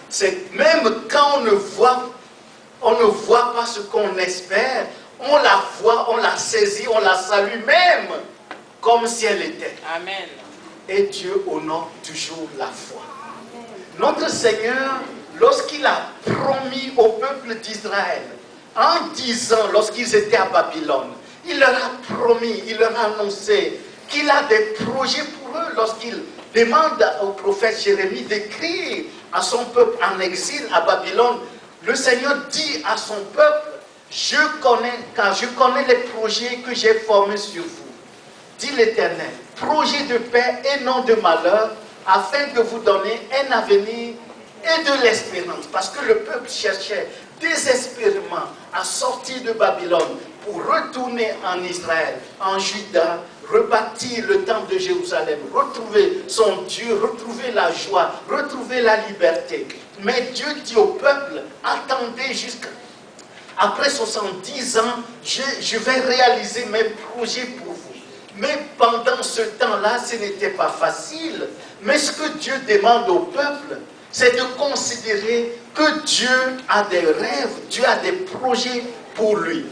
C'est même quand on ne voit pas ce qu'on espère, on la voit, on la saisit, on la salue même comme si elle était. Amen. Et Dieu honore toujours la foi. Notre Seigneur, lorsqu'il a promis au peuple d'Israël, en 10 ans, lorsqu'ils étaient à Babylone, il leur a promis, il leur a annoncé qu'il a des projets pour eux. Lorsqu'il demande au prophète Jérémie d'écrire à son peuple en exil à Babylone, le Seigneur dit à son peuple, car je connais les projets que j'ai formés sur vous, dit l'Éternel, projets de paix et non de malheur, afin de vous donner un avenir et de l'espérance. Parce que le peuple cherchait désespérément à sortir de Babylone pour retourner en Israël, en Juda, rebâtir le temple de Jérusalem, retrouver son Dieu, retrouver la joie, retrouver la liberté. Mais Dieu dit au peuple, attendez jusqu'après 70 ans, je vais réaliser mes projets pour vous. Mais pendant ce temps-là, ce n'était pas facile. Mais ce que Dieu demande au peuple, c'est de considérer que Dieu a des rêves, Dieu a des projets pour lui.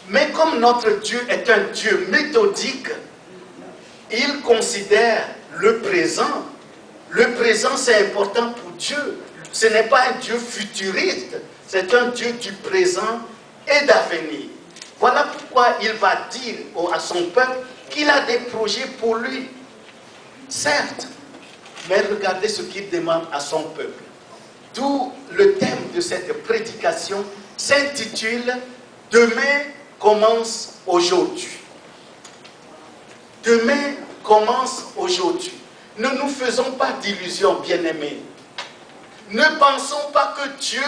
Mais comme notre Dieu est un Dieu méthodique, il considère le présent. Le présent, c'est important pour Dieu. Ce n'est pas un Dieu futuriste, c'est un Dieu du présent et d'avenir. Voilà pourquoi il va dire à son peuple qu'il a des projets pour lui. Certes, mais regardez ce qu'il demande à son peuple. D'où le thème de cette prédication s'intitule « Demain commence aujourd'hui ». Demain commence aujourd'hui. Ne nous faisons pas d'illusions, bien-aimés. Ne pensons pas que Dieu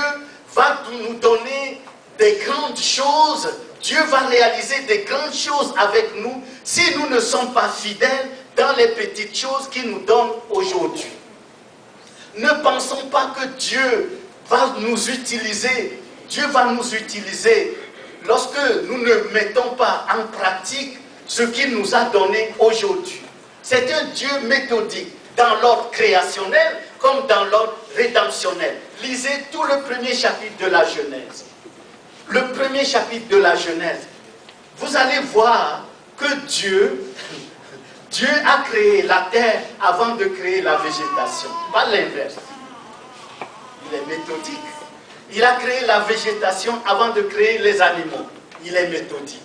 va nous donner des grandes choses. Dieu va réaliser des grandes choses avec nous si nous ne sommes pas fidèles dans les petites choses qu'il nous donne aujourd'hui. Ne pensons pas que Dieu va nous utiliser. Dieu va nous utiliser lorsque nous ne mettons pas en pratique ce qu'il nous a donné aujourd'hui. C'est un Dieu méthodique dans l'ordre créationnel comme dans l'ordre rédemptionnel. Lisez tout le premier chapitre de la Genèse. Le premier chapitre de la Genèse. Vous allez voir que Dieu a créé la terre avant de créer la végétation. Pas l'inverse. Il est méthodique. Il a créé la végétation avant de créer les animaux. Il est méthodique.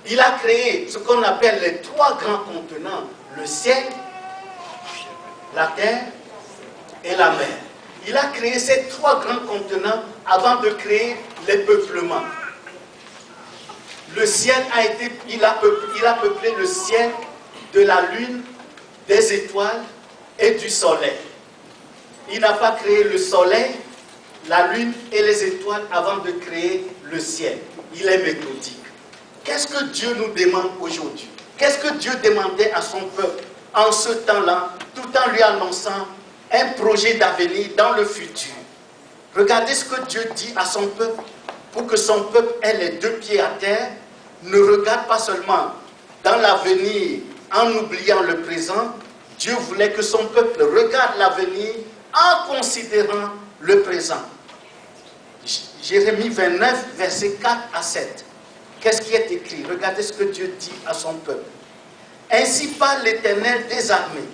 Il a créé ce qu'on appelle les 3 grands contenants. Le ciel, la terre et la mer. Il a créé ces 3 grands contenants avant de créer les peuplements. Le ciel il a peuplé le ciel de la lune, des étoiles et du soleil. Il n'a pas créé le soleil, la lune et les étoiles avant de créer le ciel. Il est méthodique. Qu'est-ce que Dieu nous demande aujourd'hui? Qu'est-ce que Dieu demandait à son peuple en ce temps-là, tout en lui annonçant un projet d'avenir dans le futur? Regardez ce que Dieu dit à son peuple pour que son peuple ait les 2 pieds à terre. Ne regarde pas seulement dans l'avenir en oubliant le présent. Dieu voulait que son peuple regarde l'avenir en considérant le présent. Jérémie 29, versets 4 à 7. Qu'est-ce qui est écrit? Regardez ce que Dieu dit à son peuple. Ainsi parle l'Éternel des armées,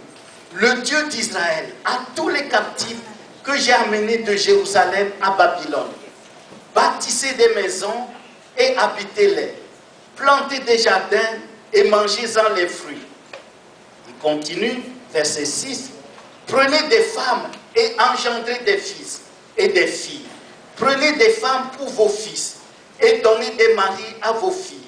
le Dieu d'Israël, à tous les captifs que j'ai amenés de Jérusalem à Babylone. Bâtissez des maisons et habitez-les. Plantez des jardins et mangez-en les fruits. Il continue, verset 6. Prenez des femmes et engendrez des fils et des filles. Prenez des femmes pour vos fils et donnez des maris à vos filles,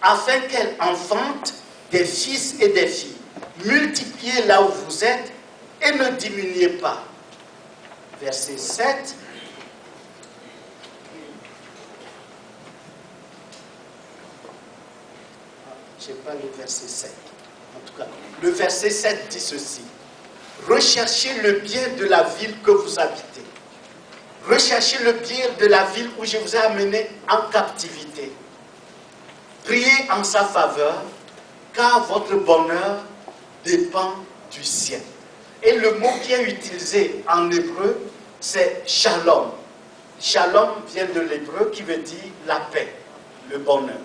afin qu'elles enfantent des fils et des filles. Multipliez là où vous êtes et ne diminuez pas. Verset 7. Je n'ai pas le verset 7. En tout cas, le verset 7 dit ceci. Recherchez le bien de la ville que vous habitez. Recherchez le bien de la ville où je vous ai amené en captivité. Priez en sa faveur, car votre bonheur dépend du ciel. Et le mot qui est utilisé en hébreu, c'est shalom. Shalom vient de l'hébreu qui veut dire la paix, le bonheur.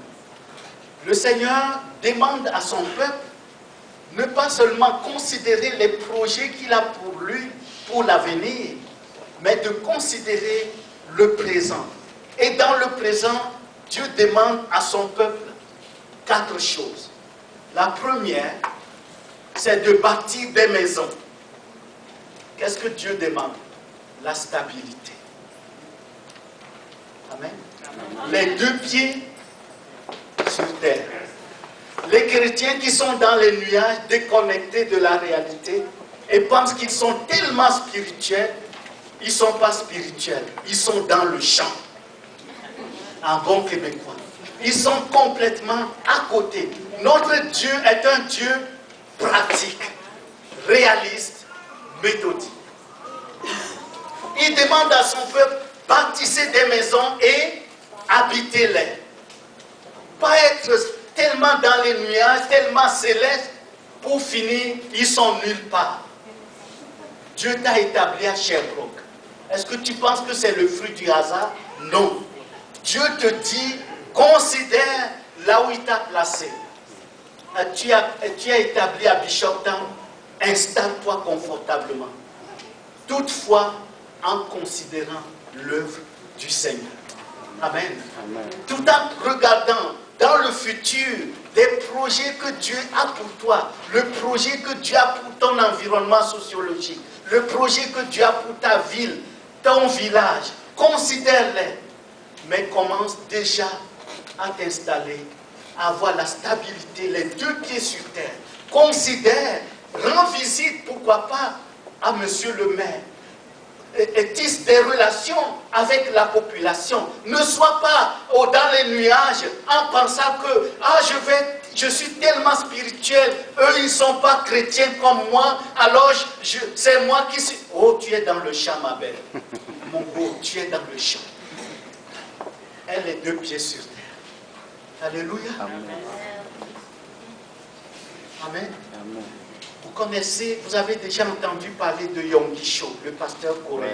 Le Seigneur demande à son peuple ne pas seulement considérer les projets qu'il a pour lui, pour l'avenir, mais de considérer le présent. Et dans le présent, Dieu demande à son peuple 4 choses. La première, c'est de bâtir des maisons. Qu'est-ce que Dieu demande? La stabilité. Amen. Les 2 pieds sur terre. Les chrétiens qui sont dans les nuages, déconnectés de la réalité, et pensent qu'ils sont tellement spirituels, ils ne sont pas spirituels, ils sont dans le champ. En bon québécois. Ils sont complètement à côté. Notre Dieu est un Dieu pratique, réaliste, méthodique. Il demande à son peuple, bâtissez des maisons et habitez-les. Pas être tellement dans les nuages, tellement célestes, pour finir, ils sont nulle part. Dieu t'a établi à Sherbrooke. Est-ce que tu penses que c'est le fruit du hasard? Non. Dieu te dit, considère là où il t'a placé. Tu as établi à Bishoptown, installe-toi confortablement. Toutefois, en considérant l'œuvre du Seigneur. Amen. Amen. Tout en regardant dans le futur des projets que Dieu a pour toi, le projet que Dieu a pour ton environnement sociologique, le projet que Dieu a pour ta ville, ton village, considère-les. Mais commence déjà à t'installer, à avoir la stabilité, les 2 pieds sur terre. Considère, rends visite, pourquoi pas, à monsieur le maire. Et tisse des relations avec la population. Ne sois pas dans les nuages en pensant que je suis tellement spirituel, eux ils ne sont pas chrétiens comme moi, alors c'est moi qui suis... Oh, tu es dans le champ, ma belle. Mon beau, tu es dans le champ. Elle est 2 pieds sur terre. Alléluia. Amen. Amen. Amen. Vous connaissez, vous avez déjà entendu parler de Yonggi Cho, le pasteur coréen.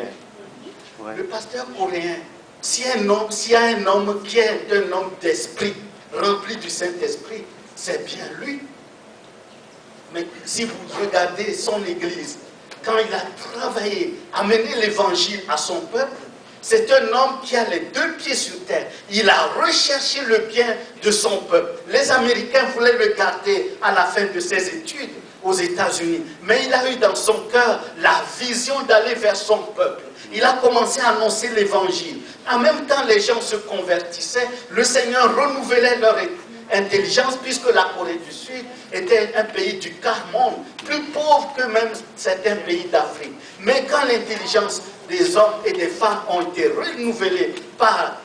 Ouais. Ouais. Le pasteur coréen, s'il y a un homme qui est un homme d'esprit, rempli du Saint-Esprit, c'est bien lui. Mais si vous regardez son église, quand il a travaillé, amené l'évangile à son peuple, c'est un homme qui a les 2 pieds sur terre. Il a recherché le bien de son peuple. Les Américains voulaient le garder à la fin de ses études aux États-Unis. Mais il a eu dans son cœur la vision d'aller vers son peuple. Il a commencé à annoncer l'évangile. En même temps, les gens se convertissaient. Le Seigneur renouvelait leur intelligence, puisque la Corée du Sud était un pays du quart-monde, plus pauvre que même certains pays d'Afrique. Mais quand l'intelligence des hommes et des femmes ont été renouvelées par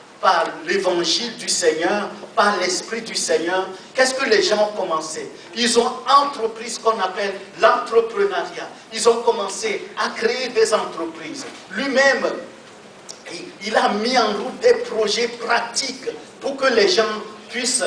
l'évangile du Seigneur, par l'Esprit du Seigneur, qu'est-ce que les gens ont commencé? Ils ont entrepris ce qu'on appelle l'entrepreneuriat. Ils ont commencé à créer des entreprises. Lui-même, il a mis en route des projets pratiques pour que les gens puissent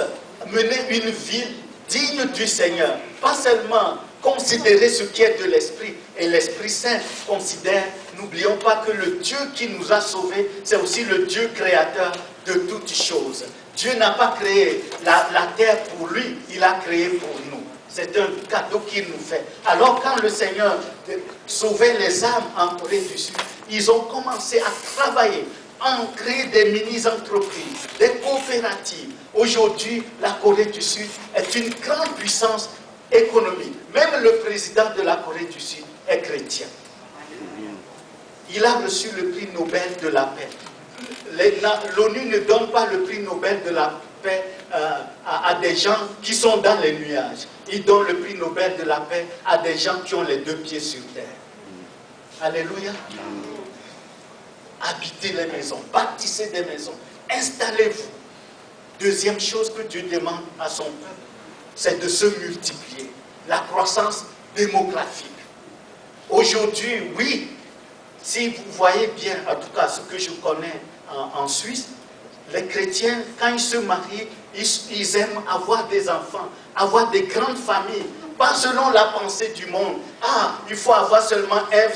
mener une vie digne du Seigneur. Pas seulement considérer ce qui est de l'Esprit. Et l'Esprit Saint considère, n'oublions pas que le Dieu qui nous a sauvés, c'est aussi le Dieu créateur de toutes choses. Dieu n'a pas créé la terre pour lui, il a créé pour nous. C'est un cadeau qu'il nous fait. Alors quand le Seigneur sauvait les âmes en Corée du Sud, ils ont commencé à travailler, à créer des mini-entreprises, des coopératives. Aujourd'hui, la Corée du Sud est une grande puissance économique. Même le président de la Corée du Sud est chrétien. Il a reçu le prix Nobel de la paix. L'ONU ne donne pas le prix Nobel de la paix à des gens qui sont dans les nuages. Il donne le prix Nobel de la paix à des gens qui ont les 2 pieds sur terre. Alléluia. Habitez les maisons, bâtissez des maisons, installez-vous. Deuxième chose que Dieu demande à son peuple, c'est de se multiplier. La croissance démographique. Aujourd'hui, oui, si vous voyez bien, en tout cas ce que je connais en Suisse, les chrétiens, quand ils se marient, ils aiment avoir des enfants, avoir des grandes familles, pas selon la pensée du monde. Ah, il faut avoir seulement Ève,